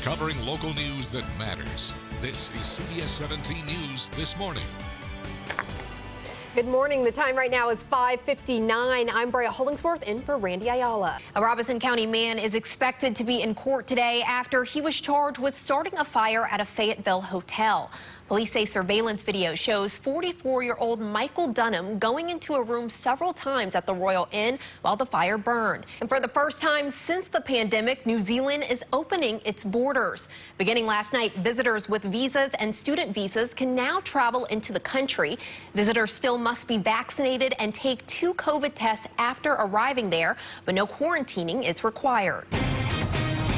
covering local news that matters. This is CBS 17 News This Morning. Good morning. The time right now is 5:59. I'm Brea Hollingsworth in for Randy Ayala. A Robeson County man is expected to be in court today after he was charged with starting a fire at a Fayetteville hotel. Police say surveillance video shows 44-year-old Michael Dunham going into a room several times at the Royal Inn while the fire burned. And for the first time since the pandemic, New Zealand is opening its borders. Beginning last night, visitors with visas and student visas can now travel into the country. Visitors still must be vaccinated and take 2 COVID tests after arriving there, but no quarantining is required.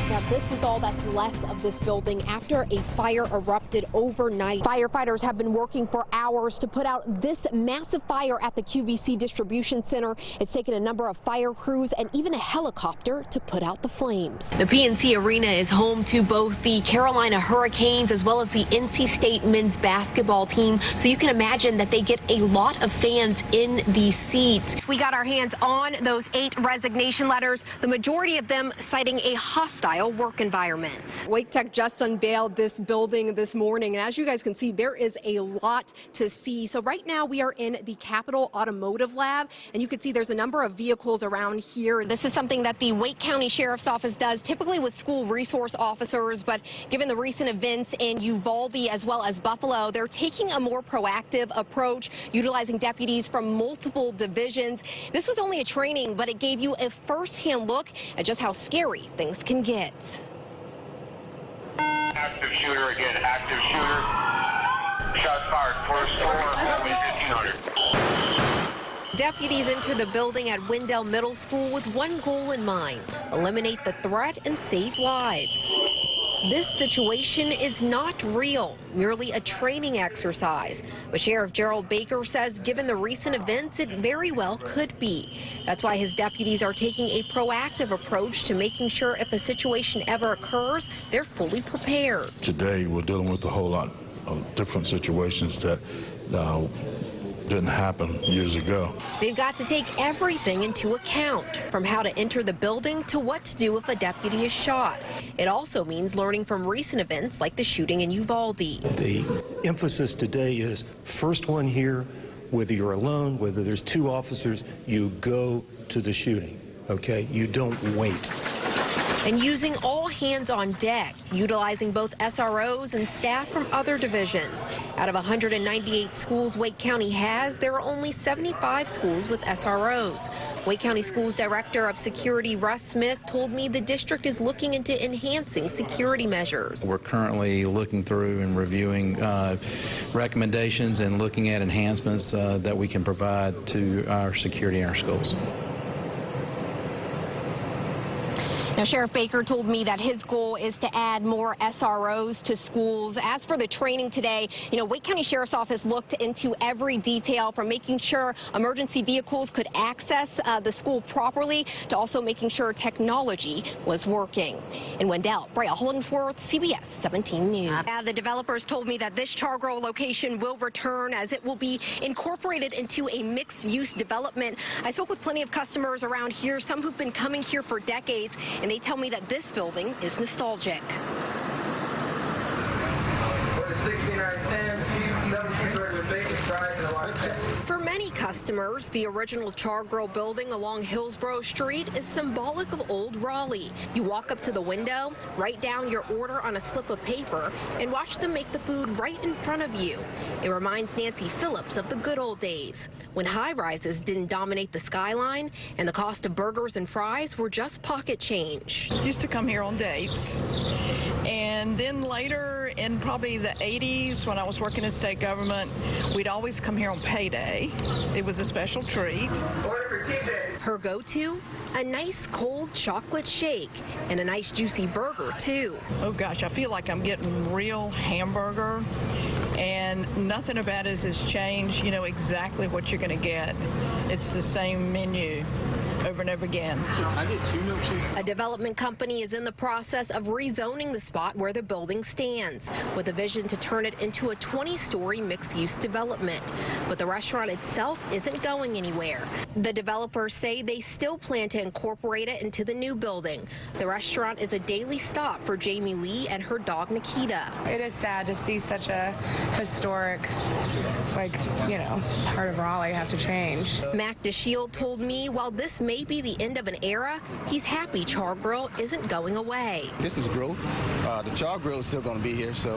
Now, this is all that's left of this building after a fire erupted overnight. Firefighters have been working for hours to put out this massive fire at the QVC distribution center. It's taken a number of fire crews and even a helicopter to put out the flames. The PNC Arena is home to both the Carolina Hurricanes as well as the NC State men's basketball team, so you can imagine that they get a lot of fans in these seats. We got our hands on those 8 resignation letters, the majority of them citing a hostile work environment. Wake Tech just unveiled this building this morning, and as you guys can see, there is a lot to see. So right now we are in the Capitol Automotive Lab, and you can see there's a number of vehicles around here. This is something that the Wake County Sheriff's Office does typically with school resource officers, but given the recent events in Uvalde as well as Buffalo, they're taking a more proactive approach, utilizing deputies from multiple divisions. This was only a training, but it gave you a first-hand look at just how scary things can get. Active shooter again, active shooter. Shots fired, first floor, 1500. Deputies enter the building at Wendell Middle School with one goal in mind: eliminate the threat and save lives. This situation is not real, merely a training exercise. But Sheriff Gerald Baker says given the recent events, it very well could be. That's why his deputies are taking a proactive approach to making sure if a situation ever occurs, they're fully prepared. Today, we're dealing with a whole lot of different situations that didn't happen years ago. They've got to take everything into account, from how to enter the building to what to do if a deputy is shot. It also means learning from recent events like the shooting in Uvalde. The emphasis today is first one here, whether you're alone, whether there's 2 officers, you go to the shooting, okay? You don't wait. And using all hands on deck, utilizing both SROs and staff from other divisions. Out of 198 schools Wake County has, there are only 75 schools with SROs. Wake County Schools Director of Security Russ Smith told me the district is looking into enhancing security measures. We're currently looking through and reviewing recommendations and looking at enhancements that we can provide to our security in our schools. Now, Sheriff Baker told me that his goal is to add more SROs to schools. As for the training today, Wake County Sheriff's Office looked into every detail, from making sure emergency vehicles could access the school properly to also making sure technology was working. In Wendell, Brea Hollingsworth, CBS 17 News. The developers told me that this Chargrove location will return as it will be incorporated into a mixed-use development. I spoke with plenty of customers around here, some who've been coming here for decades, and they tell me that this building is nostalgic. For many customers, the original Chargrove building along Hillsborough Street is symbolic of old Raleigh. You walk up to the window, write down your order on a slip of paper, and watch them make the food right in front of you. It reminds Nancy Phillips of the good old days, when high-rises didn't dominate the skyline and the cost of burgers and fries were just pocket change. Used to come here on dates, and then later in probably the 80s when I was working in state government, we'd always come here on payday. It was a special treat. Her go-to? A nice cold chocolate shake and a nice juicy burger, too. Oh gosh, I feel like I'm getting real hamburger, and nothing about it has changed. You know exactly what you're going to get. It's the same menu. over and over again. I get 2 milkshakes. A development company is in the process of rezoning the spot where the building stands, with a vision to turn it into a 20-story mixed-use development. But the restaurant itself isn't going anywhere. The developers say they still plan to incorporate it into the new building. The restaurant is a daily stop for Jamie Lee and her dog Nikita. It is sad to see such a historic, part of Raleigh have to change. Mac DeShield told me while this may be the end of an era, he's happy Char Grill isn't going away. This is growth. The Char Grill is still going to be here, so,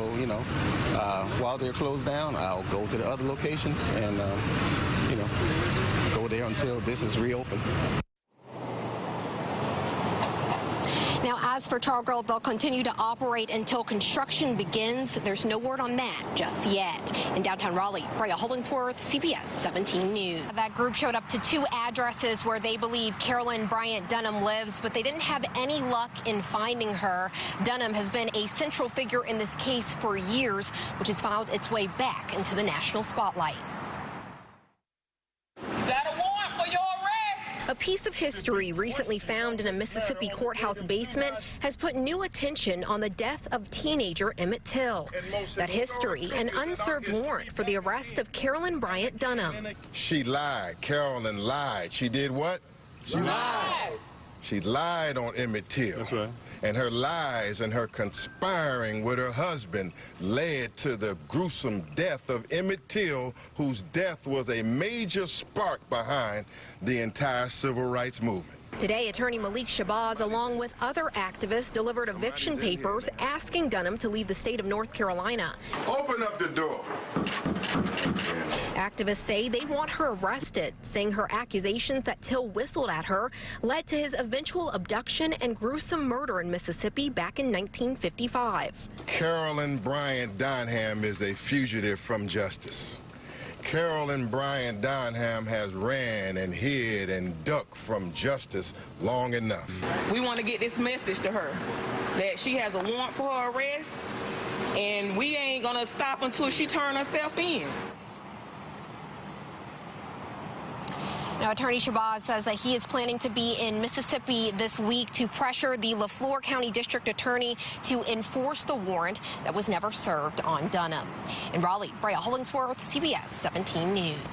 while they're closed down, I'll go to the other locations and, go there until this is reopened. Now, as for Char Grill, they'll continue to operate until construction begins. There's no word on that just yet. In downtown Raleigh, Brea Hollingsworth, CBS 17 News. That group showed up to 2 addresses where they believe Carolyn Bryant Dunham lives, but they didn't have any luck in finding her. Dunham has been a central figure in this case for years, which has found its way back into the national spotlight. A piece of history recently found in a Mississippi courthouse basement has put new attention on the death of teenager Emmett Till. That history, an unserved warrant for the arrest of Carolyn Bryant Dunham. She lied. Carolyn lied. She did what? She lied. She lied on Emmett Till. That's right. And her lies and her conspiring with her husband led to the gruesome death of Emmett Till, whose death was a major spark behind the entire civil rights movement. Today, attorney Malik Shabazz, along with other activists, delivered eviction papers asking Dunham to leave the state of North Carolina. Open up the door. Activists say they want her arrested, saying her accusations that Till whistled at her led to his eventual abduction and gruesome murder in Mississippi back in 1955. Carolyn Bryant Dunham is a fugitive from justice. Carolyn Bryant Dunham has ran and hid and ducked from justice long enough. We want to get this message to her that she has a warrant for her arrest, and we ain't gonna stop until she turns herself in. Now, Attorney Shabazz says that he is planning to be in Mississippi this week to pressure the LaFleur County District Attorney to enforce the warrant that was never served on Dunham. In Raleigh, Brea Hollingsworth, CBS 17 News.